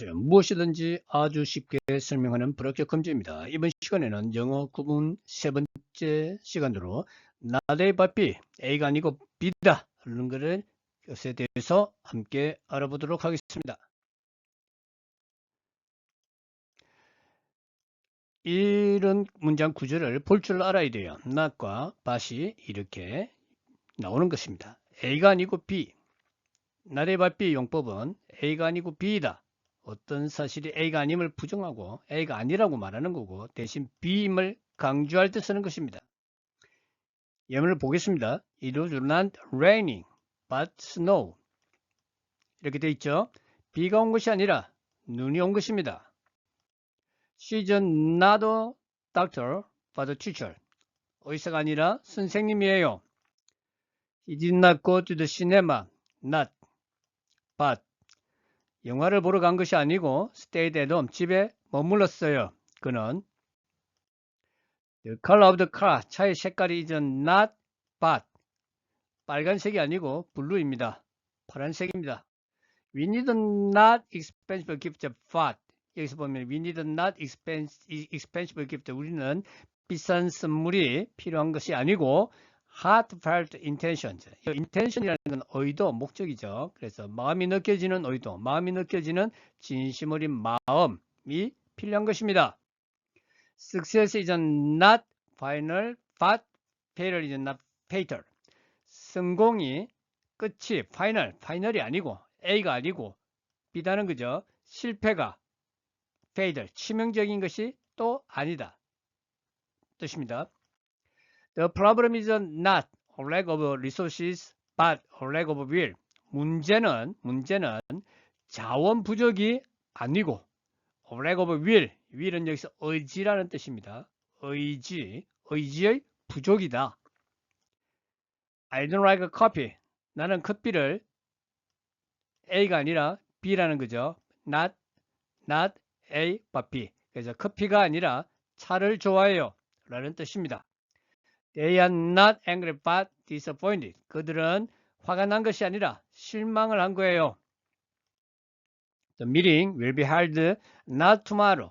무엇이든지 아주 쉽게 설명하는 불합격 검지입니다. 이번 시간에는 영어 구문 세 번째 시간으로 not A but B, A가 아니고 B다 하는 것에 대해서 함께 알아보도록 하겠습니다. 이런 문장 구조를 볼 줄 알아야 돼요. not과 but이 이렇게 나오는 것입니다. A가 아니고 B, not A but B 용법은 A가 아니고 B이다. 어떤 사실이 A가 아님을 부정하고 A가 아니라고 말하는 거고 대신 B임을 강조할 때 쓰는 것입니다. 예문을 보겠습니다. It was not raining but snow. 이렇게 돼 있죠. 비가 온 것이 아니라 눈이 온 것입니다. She's not a doctor but a teacher. 의사가 아니라 선생님이에요. He did not go to the cinema. Not but. 영화를 보러 간 것이 아니고 stayed at home. 집에 머물렀어요. 그는 The color of the car. 차의 색깔이 is not but. 빨간색이 아니고 블루입니다. 파란색입니다. We need not expensive gift but. 여기서 보면 we need not expensive gift. 우리는 비싼 선물이 필요한 것이 아니고 heartfelt intentions. intention이라는 건 의도, 목적이죠. 그래서 마음이 느껴지는 의도, 마음이 느껴지는 진심 어린 마음이 필요한 것입니다. Success is not final, but failure is not fatal. 성공이 끝이 파이널이 아니고 A가 아니고 B다는 거죠. 실패가 fatal, 치명적인 것이 또 아니다. 뜻입니다. The problem is not a lack of resources, but a lack of will. 문제는 자원 부족이 아니고 a lack of will. will은 여기서 의지라는 뜻입니다. 의지의 부족이다. I don't like coffee. 나는 커피를 A가 아니라 B라는 거죠. Not A but B. 그래서 커피가 아니라 차를 좋아해요. 라는 뜻입니다. They are not angry but disappointed. 그들은 화가 난 것이 아니라 실망을 한 거예요. The meeting will be held not tomorrow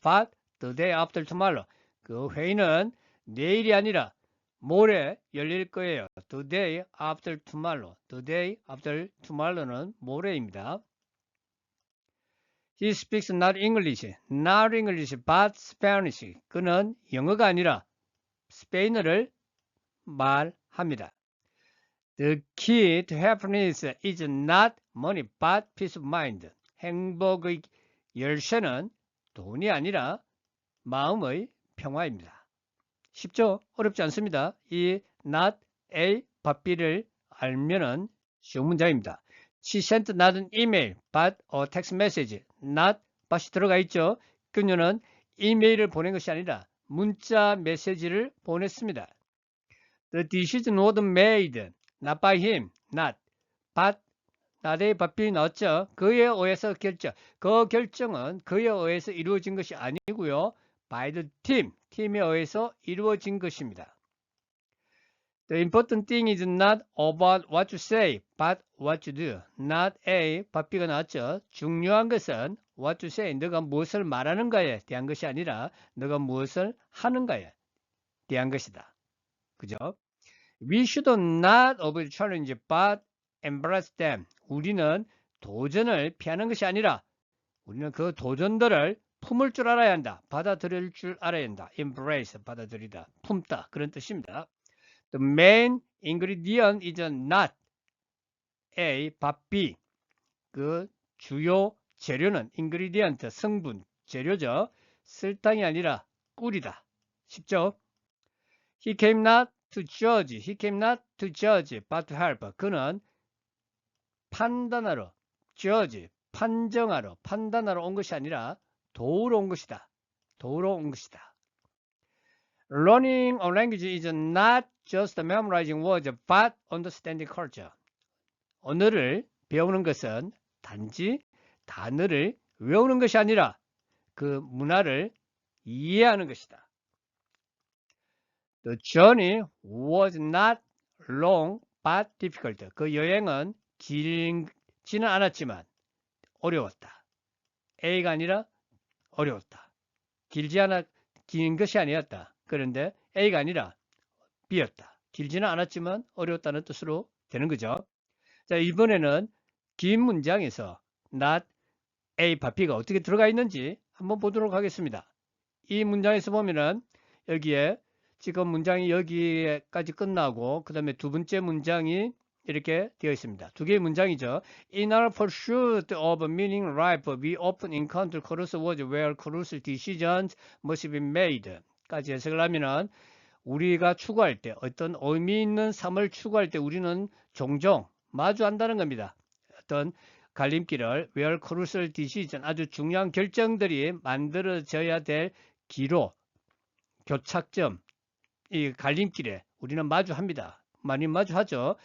but the day after tomorrow. 그 회의는 내일이 아니라 모레 열릴 거예요. The day after tomorrow. The day after tomorrow는 모레입니다. He speaks not English but Spanish. 그는 영어가 아니라 스페인어를 말합니다. The key to happiness is not money but peace of mind. 행복의 열쇠는 돈이 아니라 마음의 평화입니다. 쉽죠? 어렵지 않습니다. 이 not A but B를 알면은 쉬운 문장입니다. She sent not an email but a text message. not but이 들어가 있죠. 그녀는 이메일을 보낸 것이 아니라 문자 메시지를 보냈습니다. The decision was made not by him, not A but B 나왔죠. 그에 의해서 결정. 그 결정은 그에 의해서 이루어진 것이 아니고요. by the team, 팀에 의해서 이루어진 것입니다. The important thing is not about what you say, but what you do. Not A, but B가 나왔죠. 중요한 것은 what you say, 너가 무엇을 말하는가에 대한 것이 아니라 너가 무엇을 하는가에 대한 것이다. 그죠? We should not avoid challenge, but embrace them. 우리는 도전을 피하는 것이 아니라 우리는 그 도전들을 품을 줄 알아야 한다. 받아들일 줄 알아야 한다. embrace, 받아들이다, 품다. 그런 뜻입니다. The main ingredient is not A, but B. 그 주요 재료는 ingredient, 성분, 재료죠. 설탕이 아니라 꿀이다. 쉽죠? He came not to judge, but to help. 그는 판단하러, judge, 판단하러 온 것이 아니라 도우러 온 것이다. Learning a language is not just memorizing words, but understanding culture. 언어를 배우는 것은 단지 단어를 외우는 것이 아니라 그 문화를 이해하는 것이다. The journey was not long but difficult. 그 여행은 길지는 않았지만 어려웠다. A가 아니라 어려웠다. 긴 것이 아니었다. 그런데 A가 아니라 B였다. 길지는 않았지만 어려웠다는 뜻으로 되는 거죠. 자, 이번에는 긴 문장에서 not A, B가 어떻게 들어가 있는지 한번 보도록 하겠습니다. 이 문장에서 보면은 여기에 지금 문장이 여기까지 끝나고 그 다음에 두 번째 문장이 이렇게 되어 있습니다. 두 개의 문장이죠. In our pursuit of meaning life, we often encounter crosswords where crucial decisions must be made. 까지 해석을 하면은 우리가 추구할 때 어떤 의미 있는 삶을 추구할 때 우리는 종종 마주한다는 겁니다. 어떤 갈림길을 where crucial decision, 아주 중요한 결정들이 만들어져야 될 기로, 교착점, 이 갈림길에 우리는 마주합니다. 많이 마주하죠.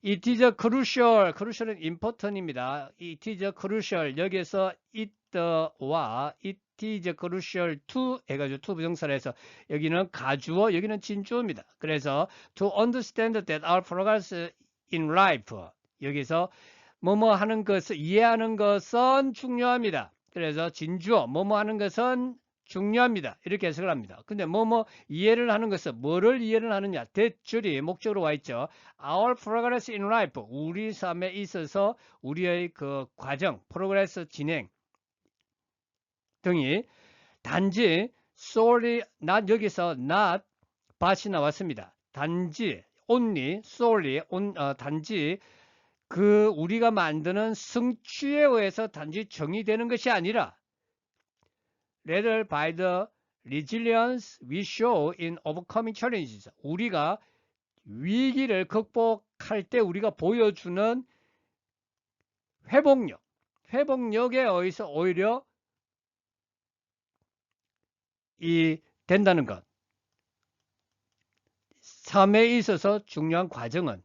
It is crucial, crucial은 important입니다. It is crucial, 여기에서 it와 it is crucial to 해가지고 to 부정사를 해서 여기는 가주어, 여기는 진주어입니다. 그래서 to understand that our progress in life, 여기서 뭐뭐 하는 것을 이해하는 것은 중요합니다. 그래서 진주어 뭐뭐 하는 것은 중요합니다. 이렇게 해석을 합니다. 근데 뭐뭐 이해를 하는 것은 뭐를 이해를 하느냐? 대줄이 목적으로 와 있죠. Our progress in life, 우리 삶에 있어서 우리의 그 과정, 프로그레스 진행 등이 단지 solely, not 여기서 not but이 나왔습니다. 단지 only, solely, 단지 그 우리가 만드는 성취에 의해서 단지 정의되는 것이 아니라 rather by the resilience we show in overcoming challenges. 우리가 위기를 극복할 때 우리가 보여주는 회복력에 의해서 오히려 이 된다는 것. 삶에 있어서 중요한 과정은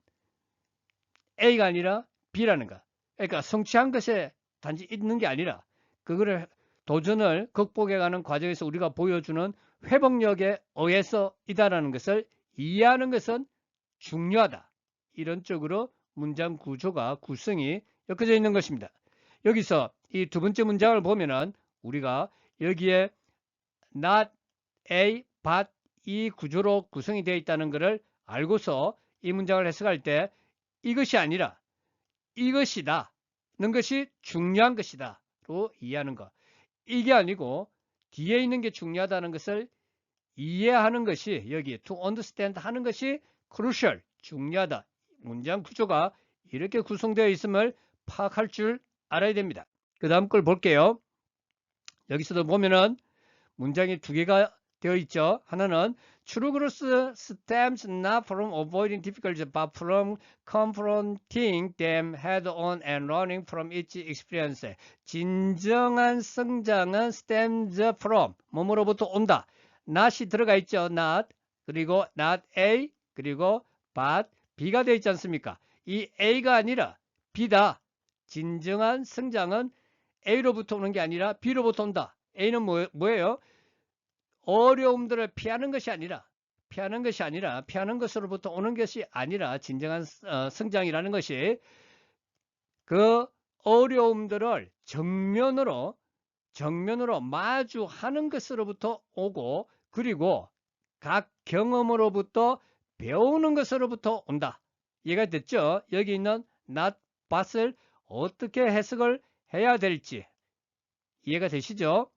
A가 아니라 B라는 것. 그러니까 성취한 것에 단지 있는 게 아니라 그거를 도전을 극복해가는 과정에서 우리가 보여주는 회복력에 의해서 이다라는 것을 이해하는 것은 중요하다. 이런 쪽으로 문장 구조가 구성이 엮어져 있는 것입니다. 여기서 이 두 번째 문장을 보면은 우리가 여기에 not A, but 이 구조로 구성이 되어 있다는 것을 알고서 이 문장을 해석할 때 이것이 아니라 이것이다는 것이 중요한 것이다로 이해하는 것. 이게 아니고 뒤에 있는 게 중요하다는 것을 이해하는 것이 여기 to understand 하는 것이 crucial, 중요하다. 문장 구조가 이렇게 구성되어 있음을 파악할 줄 알아야 됩니다. 그 다음 걸 볼게요. 여기서도 보면은 문장이 두 개가 되어 있죠. 하나는 True growth stems not from avoiding difficulties but from confronting them head on and learning from each experience. 진정한 성장은 stems from 뭐뭐로부터 온다. not이 들어가 있죠. not 그리고 not A 그리고 but B가 되어 있지 않습니까? 이 A가 아니라 B다. 진정한 성장은 A로부터 오는 게 아니라 B로부터 온다. A는 뭐예요? 어려움들을 피하는 것으로부터 오는 것이 아니라 진정한 성장이라는 것이 그 어려움들을 정면으로 마주하는 것으로부터 오고 그리고 각 경험으로부터 배우는 것으로부터 온다. 이해가 됐죠? 여기 있는 not but을 어떻게 해석을 해야 될지 이해가 되시죠?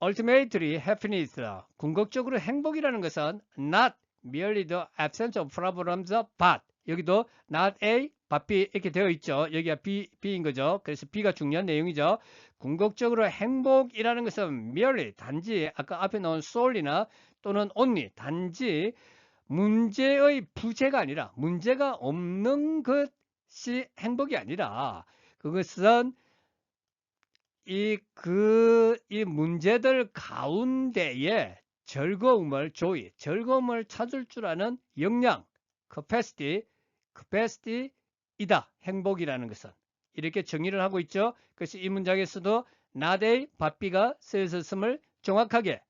Ultimately, happiness, 궁극적으로 행복이라는 것은 not merely the absence of problems, but 여기도 not A, but B 이렇게 되어 있죠. 여기가 B인 거죠. 그래서 B가 중요한 내용이죠. 궁극적으로 행복이라는 것은 merely, 단지 아까 앞에 나온 solely나 또는 only, 단지 문제의 부재가 아니라 문제가 없는 것이 행복이 아니라 그것은 이 문제들 가운데에 즐거움을 찾을 줄 아는 역량, capacity이다. 행복이라는 것은. 이렇게 정의를 하고 있죠. 그래서 이 문장에서도 not A, but B가 쓰여졌음을 정확하게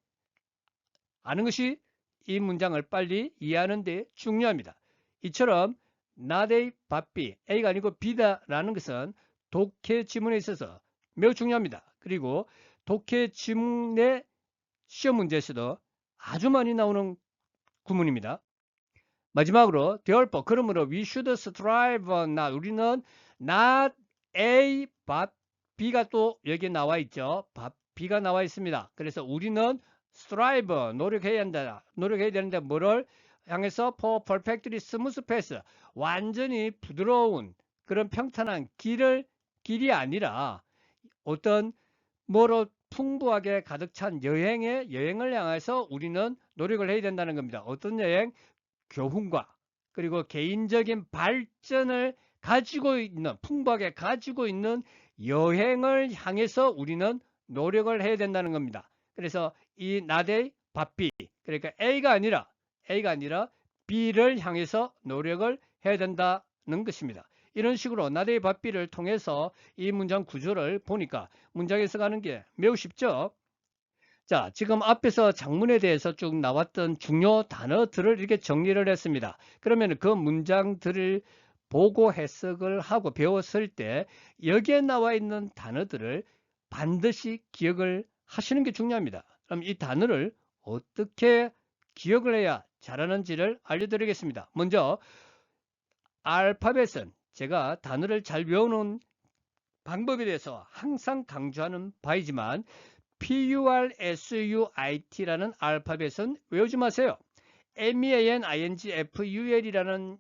아는 것이 이 문장을 빨리 이해하는 데 중요합니다. 이처럼 not A, but B, A가 아니고 B다라는 것은 독해 지문에 있어서 매우 중요합니다. 그리고 독해 지문의 시험 문제에서도 아주 많이 나오는 구문입니다. 마지막으로 developer, 그러므로 we should strive not, 우리는 not A but B가 또 여기 나와 있죠. B가 나와 있습니다. 그래서 우리는 strive, 노력해야 한다. 노력해야 되는데 뭐를 향해서 for perfectly smooth path, 완전히 부드러운 그런 평탄한 길이 아니라 어떤 뭐로 풍부하게 가득 찬 여행을 향해서 우리는 노력을 해야 된다는 겁니다. 어떤 여행? 교훈과 그리고 개인적인 발전을 가지고 있는, 풍부하게 가지고 있는 여행을 향해서 우리는 노력을 해야 된다는 겁니다. 그래서 이 나대 바삐, 그러니까 A가 아니라 B를 향해서 노력을 해야 된다는 것입니다. 이런 식으로 나대 바삐를 통해서 이 문장 구조를 보니까 문장에서 가는 게 매우 쉽죠. 자, 지금 앞에서 작문에 대해서 쭉 나왔던 중요 단어들을 이렇게 정리를 했습니다. 그러면 그 문장들을 보고 해석을 하고 배웠을 때 여기에 나와 있는 단어들을 반드시 기억을 하시는 게 중요합니다. 그럼 이 단어를 어떻게 기억을 해야 잘하는지를 알려드리겠습니다. 먼저 알파벳은 제가 단어를 잘 외우는 방법에 대해서 항상 강조하는 바이지만 PURSUIT라는 알파벳은 외우지 마세요. MEANINGFUL이라는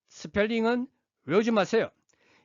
스펠링은 외우지 마세요.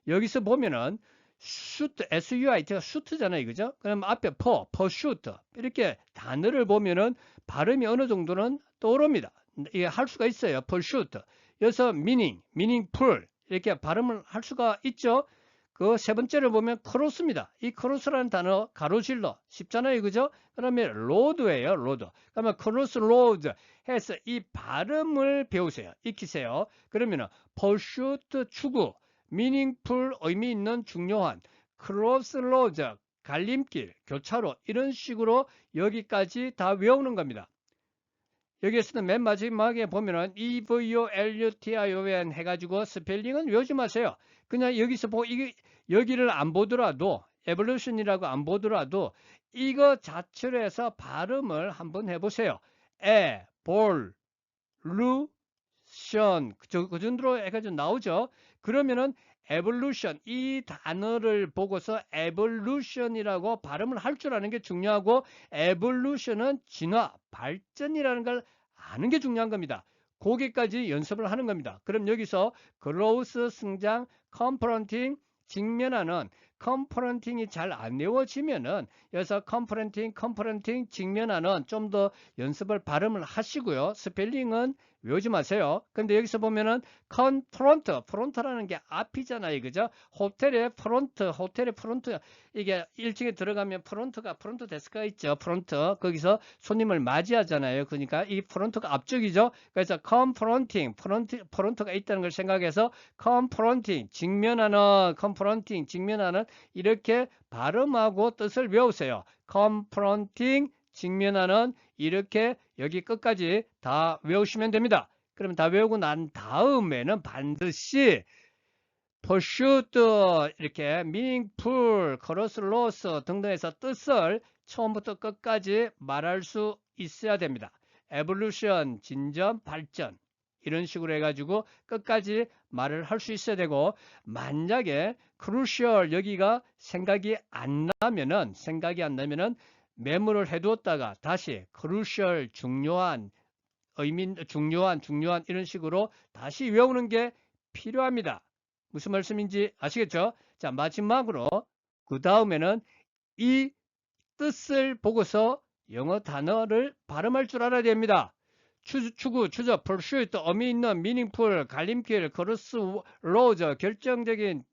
여기서 보면은 shoot, SUIT가 shoot잖아요. 그죠? 그럼 앞에 pursuit 이렇게 단어를 보면은 발음이 어느 정도는 떠오릅니다. 이게 할 수가 있어요. pursuit. 여기서 meaningful 이렇게 발음을 할 수가 있죠. 그 세 번째를 보면 크로스입니다. 이 크로스라는 단어 가로질러 쉽잖아요. 그죠? 그러면 로드예요. 로드. 그러면 크로스 로드 해서 이 발음을 배우세요. 익히세요. 그러면 pursuit 추구, meaningful 의미 있는 중요한, cross road 갈림길, 교차로 이런 식으로 여기까지 다 외우는 겁니다. 여기에서는 맨 마지막에 보면은 EVOLUTION 해가지고 스펠링은 외우지 마세요. 그냥 여기서 여기를 안 보더라도 evolution이라고 안 보더라도 이거 자체로 해서 발음을 한번 해보세요. evolution 그 정도로 해가지고 나오죠. 그러면은 evolution 이 단어를 보고서 evolution이라고 발음을 할 줄 아는 게 중요하고 evolution은 진화, 발전이라는 걸 아는 게 중요한 겁니다. 거기까지 연습을 하는 겁니다. 그럼 여기서 growth, 성장, confronting, 직면하는 confronting이 잘 안 외워지면은 여기서 confronting, 직면하는 좀 더 연습을 발음을 하시고요. 스펠링은 외우지 마세요. 근데 여기서 보면은 프론트라는 게 앞이잖아요. 그죠? 호텔의 프론트 이게 1층에 들어가면 프론트 데스크가 있죠. 프론트 거기서 손님을 맞이하잖아요. 그러니까 이 프론트가 앞쪽이죠. 그래서 프론트가 있다는 걸 생각해서 직면하는 이렇게 발음하고 뜻을 외우세요. confronting 직면하는 이렇게 여기 끝까지 다 외우시면 됩니다. 그럼 다 외우고 난 다음에는 반드시 pursuit 이렇게 meaningful, cross loss 등등해서 뜻을 처음부터 끝까지 말할 수 있어야 됩니다. evolution, 진전, 발전 이런 식으로 해가지고 끝까지 말을 할 수 있어야 되고 만약에 crucial 여기가 생각이 안 나면은 메모를 해두었다가 다시 crucial 중요한 중요한 이런 식으로 다시 외우는 게 필요합니다. 무슨 말씀인지 아시겠죠? 자, 마지막으로 그 다음에는 이 뜻을 보고서 영어 단어를 발음할 줄 알아야 됩니다. 추구, 추적, pursuit, 의미 있는, meaningful, 갈림길, cross road, 결정적인,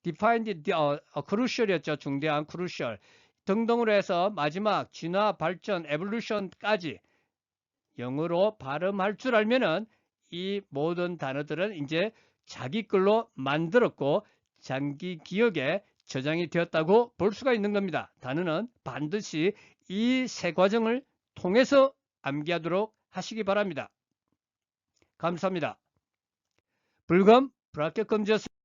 defined, crucial이었죠. 중대한 crucial 등등으로 해서 마지막 진화, 발전, evolution까지 영어로 발음할 줄 알면은 이 모든 단어들은 이제 자기 걸로 만들었고 장기 기억에 저장이 되었다고 볼 수가 있는 겁니다. 단어는 반드시 이 세 과정을 통해서 암기하도록 하시기 바랍니다. 감사합니다. 불금 브라켓 금지였습니다.